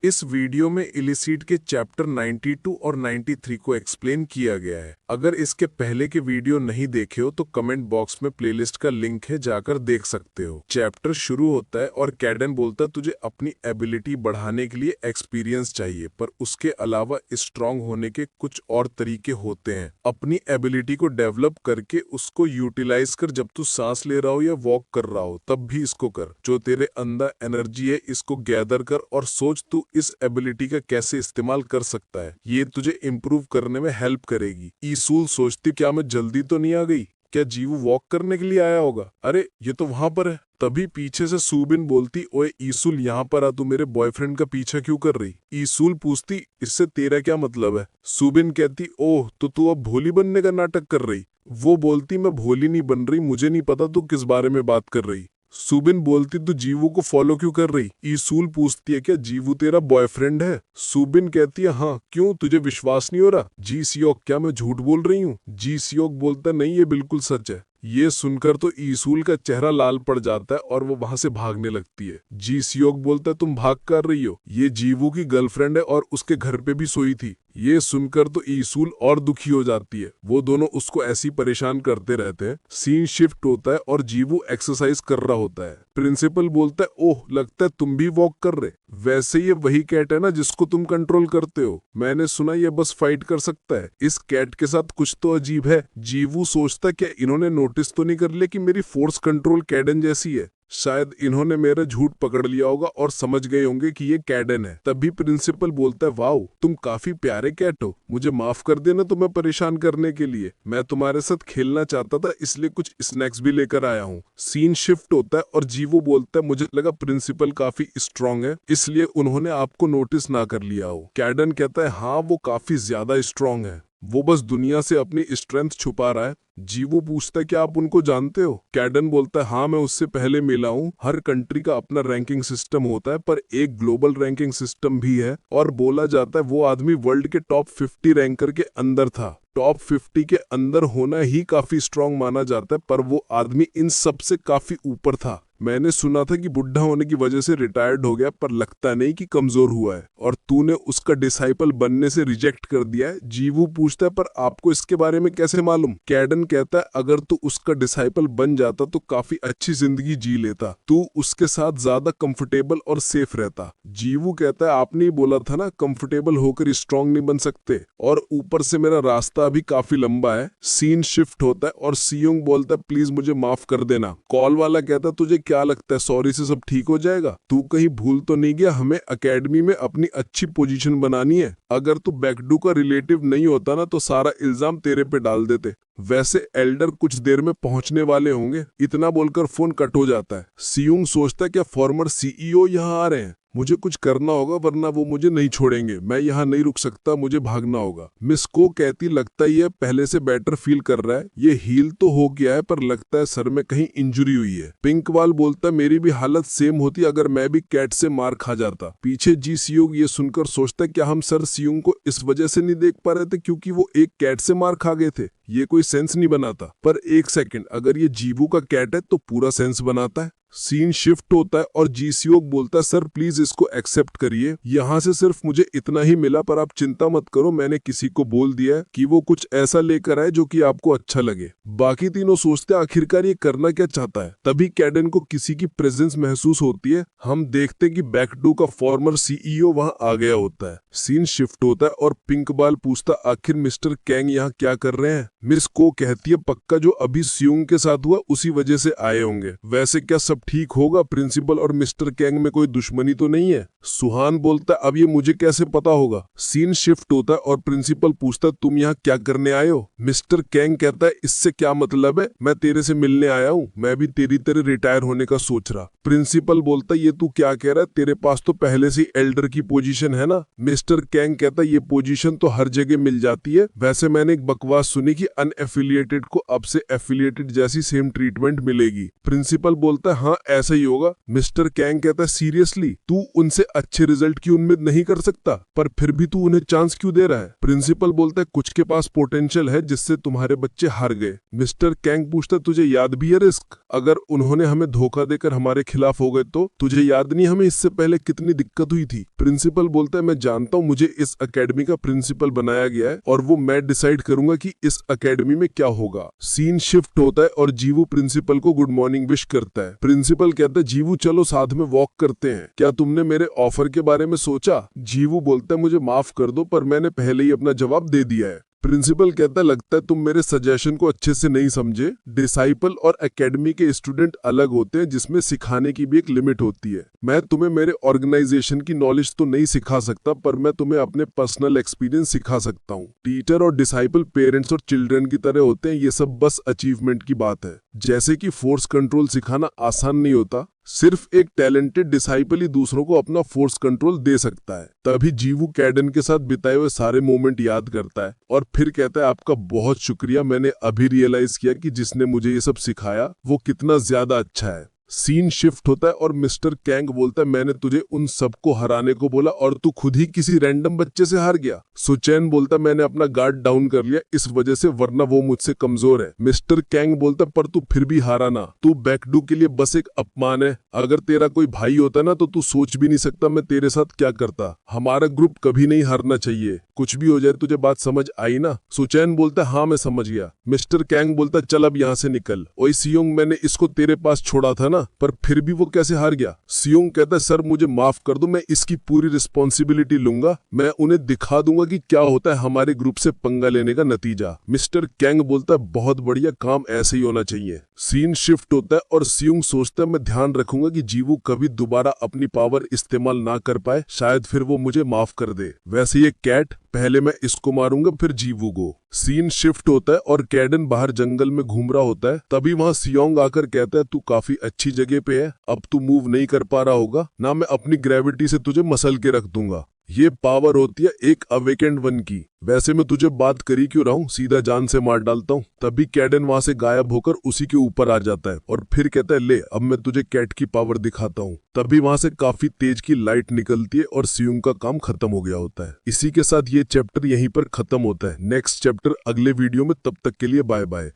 इस वीडियो में इलिसिट के चैप्टर 92 और 93 को एक्सप्लेन किया गया है। अगर इसके पहले के वीडियो नहीं देखे हो तो कमेंट बॉक्स में प्लेलिस्ट का लिंक है, जाकर देख सकते हो। चैप्टर शुरू होता है और कैडन बोलता है तुझे अपनी एबिलिटी बढ़ाने के लिए एक्सपीरियंस चाहिए, पर उसके अलावा स्ट्रांग होने के कुछ और तरीके होते हैं। अपनी एबिलिटी को डेवलप करके उसको यूटिलाइज कर, जब तू सांस ले रहा हो या वॉक कर रहा हो तब भी इसको कर। जो तेरे अंदर एनर्जी है इसको गैदर कर और सोच तू इस एबिलिटी का कैसे इस्तेमाल कर सकता है। ये तुझे इम्प्रूव करने में हेल्प करेगी। ईसूल सोचती क्या मैं जल्दी तो नहीं आ गई? क्या जीवू वॉक करने के लिए आया होगा? अरे ये तो वहां पर है। तभी पीछे से सूबिन बोलती ओए ईसूल यहाँ पर आ, तू मेरे बॉयफ्रेंड का पीछा क्यों कर रही? ईसूल पूछती इससे तेरा क्या मतलब है? सूबिन कहती ओह तो तू अब भोली बनने का नाटक कर रही। वो बोलती मैं भोली नहीं बन रही, मुझे नहीं पता तू किस बारे में बात कर रही। सूबिन बोलती तू जीवू को फॉलो क्यों कर रही? ईसूल पूछती है क्या जीवू तेरा बॉयफ्रेंड है? सूबिन कहती है हाँ, क्यों तुझे विश्वास नहीं हो रहा? जी सियोक क्या मैं झूठ बोल रही हूँ? जी सियोक बोलता नहीं ये बिल्कुल सच है। ये सुनकर तो ईसूल का चेहरा लाल पड़ जाता है और वो वहां से भागने लगती है। जी सियोक बोलता है तुम भाग कर रही हो? ये जीवू की गर्लफ्रेंड है और उसके घर पे भी सोई थी। ये सुनकर तो ईसूल और दुखी हो जाती है। वो दोनों उसको ऐसी परेशान करते रहते हैं। सीन शिफ्ट होता है और जीवू एक्सरसाइज कर रहा होता है। प्रिंसिपल बोलता है ओह लगता है तुम भी वॉक कर रहे। वैसे ये वही कैट है ना जिसको तुम कंट्रोल करते हो। मैंने सुना ये बस फाइट कर सकता है। इस कैट के साथ कुछ तो अजीब है। जीवू सोचता क्या इन्होंने नोटिस तो नहीं कर लिया कि मेरी फोर्स कंट्रोल कैडन जैसी है? शायद इन्होंने मेरा झूठ पकड़ लिया होगा और समझ गए होंगे कि ये कैडन है। तभी प्रिंसिपल बोलता है वाओ तुम काफी प्यारे कैट हो, मुझे माफ कर देना तुम्हें परेशान करने के लिए। मैं तुम्हारे साथ खेलना चाहता था इसलिए कुछ स्नैक्स भी लेकर आया हूँ। सीन शिफ्ट होता है और जीवो बोलता है मुझे लगा प्रिंसिपल काफी स्ट्रांग है इसलिए उन्होंने आपको नोटिस ना कर लिया हो। कैडन कहता है हाँ वो काफी ज्यादा स्ट्रांग है, वो बस दुनिया से अपनी स्ट्रेंथ छुपा रहा है। जीवो पूछता है क्या आप उनको जानते हो? कैडन बोलता है हाँ मैं उससे पहले मिला हूँ। हर कंट्री का अपना रैंकिंग सिस्टम होता है पर एक ग्लोबल रैंकिंग सिस्टम भी है और बोला जाता है वो आदमी वर्ल्ड के टॉप 50 रैंकर के अंदर था। टॉप 50 के अंदर होना ही काफी स्ट्रांग माना जाता है पर वो आदमी इन सब से काफी ऊपर था। मैंने सुना था कि बुढ़ा होने की वजह से रिटायर्ड हो गया पर लगता नहीं कि कमजोर हुआ है और तूने उसका डिसाइपल बनने से रिजेक्ट कर दिया है। जीवू पूछता है पर आपको इसके बारे में कैसे मालूम? कैडन कहता है अगर तू उसका डिसाइपल बन जाता तो काफी अच्छी जिंदगी जी लेता, तू उसके साथ ज्यादा कंफर्टेबल और सेफ रहता। जीवू कहता है आपने ही बोला था ना कंफर्टेबल होकर स्ट्रांग नहीं बन सकते और ऊपर से मेरा रास्ता अभी काफी लंबा है। सीन शिफ्ट होता है और सियोंग बोलता है प्लीज मुझे माफ कर देना। कॉल वाला कहता है तुझे क्या लगता है सॉरी से सब ठीक हो जाएगा? तू कहीं भूल तो नहीं गया हमें एकेडमी में अपनी अच्छी पोजीशन बनानी है? अगर तू बैकडू का रिलेटिव नहीं होता ना तो सारा इल्जाम तेरे पे डाल देते। वैसे एल्डर कुछ देर में पहुंचने वाले होंगे। इतना बोलकर फोन कट हो जाता है। सियोंग सोचता है क्या फॉर्मर सीईओ यहाँ आ रहे हैं? मुझे कुछ करना होगा वरना वो मुझे नहीं छोड़ेंगे। मैं यहाँ नहीं रुक सकता, मुझे भागना होगा। मिस को कहती लगता ही है पहले से बेटर फील कर रहा है। ये हील तो हो गया है पर लगता है सर में कहीं इंजरी हुई है। पिंकवाल बोलता है मेरी भी हालत सेम होती अगर मैं भी कैट से मार खा जाता। पीछे जी सियोंग ये सुनकर सोचता है क्या हम सर सियोंग को इस वजह से नहीं देख पा रहे थे क्योंकि वो एक कैट से मार खा गए थे? ये कोई सेंस नहीं बनाता। पर एक सेकंड, अगर ये जीवू का कैट है तो पूरा सेंस बनाता है। सीन शिफ्ट होता है और जी सियोंग बोलता है सर प्लीज इसको एक्सेप्ट करिए, यहाँ से सिर्फ मुझे इतना ही मिला पर आप चिंता मत करो, मैंने किसी को बोल दिया है कि वो कुछ ऐसा लेकर आए जो कि आपको अच्छा लगे। बाकी तीनों सोचते आखिरकार ये करना क्या चाहता है। तभी कैडन को किसी की प्रेजेंस महसूस होती है। हम देखते कि बैकडू का फॉर्मर सीईओ वहां आ गया होता है। सीन शिफ्ट होता है और पिंकबाल पूछता आखिर मिस्टर कैंग यहाँ क्या कर रहे हैं? मिस को कहती है पक्का जो अभी सियोंग के साथ हुआ उसी वजह से आए होंगे। वैसे क्या सब ठीक होगा? प्रिंसिपल और मिस्टर कैंग में कोई दुश्मनी तो नहीं है? सुहान बोलता है अब ये मुझे कैसे पता होगा। सीन शिफ्ट होता है और प्रिंसिपल पूछता है तुम यहाँ क्या करने आए हो? मिस्टर कैंग कहता है इससे क्या मतलब है, मैं तेरे से मिलने आया हूँ, मैं भी तेरी तरह रिटायर होने का सोच रहा। प्रिंसिपल बोलता है ये तू क्या कह रहा है, तेरे पास तो पहले से एल्डर की पोजीशन है ना। मिस्टर कैंग कहता है ये पोजीशन तो हर जगह मिल जाती है, वैसे मैंने एक बकवास सुनी कि अनएफिलिएटेड को अब से एफिलिएटेड जैसी सेम ट्रीटमेंट मिलेगी। प्रिंसिपल बोलता है हाँ हाँ ऐसा ही होगा। मिस्टर कैंग कहता है सीरियसली तू उनसे अच्छे रिजल्ट की उम्मीद नहीं कर सकता, पर फिर भी तू उन्हें चांस क्यों दे रहा है? प्रिंसिपल बोलता है कुछ के पास पोटेंशियल है जिससे तुम्हारे बच्चे हार गए। मिस्टर कैंग पूछता है तुझे याद भी है रिस्क? अगर उन्होंने हमें धोखा देकर हमारे खिलाफ हो गए तो तुझे याद नहीं हमें इससे पहले कितनी दिक्कत हुई थी? प्रिंसिपल बोलता है मैं जानता हूँ मुझे इस एकेडमी का प्रिंसिपल बनाया गया है और वो मैं डिसाइड करूंगा कि इस एकेडमी में क्या होगा। सीन शिफ्ट होता है और जीवू प्रिंसिपल को गुड मॉर्निंग विश करता है। प्रिंसिपल कहता है जीवू चलो साथ में वॉक करते हैं, क्या तुमने मेरे ऑफर के बारे में सोचा? जीवू बोलता है मुझे माफ कर दो पर मैंने पहले ही अपना जवाब दे दिया है। प्रिंसिपल कहता है लगता है तुम मेरे सजेशन को अच्छे से नहीं समझे। डिसाइपल और एकेडमी के स्टूडेंट अलग होते हैं जिसमें सिखाने की भी एक लिमिट होती है। मैं तुम्हें मेरे ऑर्गेनाइजेशन की नॉलेज तो नहीं सिखा सकता पर मैं तुम्हें अपने पर्सनल एक्सपीरियंस सिखा सकता हूँ। टीचर और डिसाइपल पेरेंट्स और चिल्ड्रन की तरह होते हैं, ये सब बस अचीवमेंट की बात है। जैसे कि फोर्स कंट्रोल सिखाना आसान नहीं होता, सिर्फ एक टैलेंटेड डिसाइपल ही दूसरों को अपना फोर्स कंट्रोल दे सकता है। तभी जीवू कैडन के साथ बिताए हुए सारे मोमेंट याद करता है और फिर कहता है आपका बहुत शुक्रिया, मैंने अभी रियलाइज किया कि जिसने मुझे ये सब सिखाया वो कितना ज्यादा अच्छा है। सीन शिफ्ट होता है और मिस्टर कैंग बोलता है मैंने तुझे उन सबको हराने को बोला और तू खुद ही किसी रैंडम बच्चे से हार गया। सुचैन बोलता है मैंने अपना गार्ड डाउन कर लिया इस वजह से, वरना वो मुझसे कमजोर है। मिस्टर कैंग बोलता है पर तू फिर भी हारा ना, तू बैकडू के लिए बस एक अपमान है। अगर तेरा कोई भाई होता ना तो तू सोच भी नहीं सकता मैं तेरे साथ क्या करता। हमारा ग्रुप कभी नहीं हारना चाहिए, कुछ भी हो जाए। तुझे बात समझ आई ना? सुचैन बोलता है हाँ मैं समझ गया। मिस्टर कैंग बोलता है चल अब यहाँ से निकल। ओए सियोंग मैंने इसको तेरे पास छोड़ा था ना, पर फिर भी वो कैसे हार गया? सियोंग कहता है सर मुझे माफ कर दो, मैं इसकी पूरी रिस्पॉन्सिबिलिटी लूंगा। मैं उन्हें दिखा दूंगा कि क्या होता है हमारे ग्रुप से पंगा लेने का नतीजा। मिस्टर कैंग बोलता है बहुत बढ़िया, काम ऐसे ही होना चाहिए। सीन शिफ्ट होता है और सियोंग सोचता है मैं ध्यान रखूंगा कि जीवू कभी दोबारा अपनी पावर इस्तेमाल ना कर पाए, शायद फिर वो मुझे माफ कर दे। वैसे ये कैट, पहले मैं इसको मारूंगा फिर जीवू को। सीन शिफ्ट होता है और कैडन बाहर जंगल में घूम रहा होता है। तभी वहाँ सियोंग आकर कहता है तू काफी अच्छी जगह पे है, अब तू मूव नहीं कर पा रहा होगा ना, मैं अपनी ग्रेविटी से तुझे मसल के रख दूंगा। ये पावर होती है एक अवेकेंड वन की। वैसे मैं तुझे बात करी क्यों रहा हूँ, सीधा जान से मार डालता हूँ। तभी कैडन वहां से गायब होकर उसी के ऊपर आ जाता है और फिर कहता है ले अब मैं तुझे कैट की पावर दिखाता हूँ। तभी वहां से काफी तेज की लाइट निकलती है और सियोंग का काम खत्म हो गया होता है। इसी के साथ ये चैप्टर यहीं पर खत्म होता है। नेक्स्ट चैप्टर अगले वीडियो में, तब तक के लिए बाय बाय।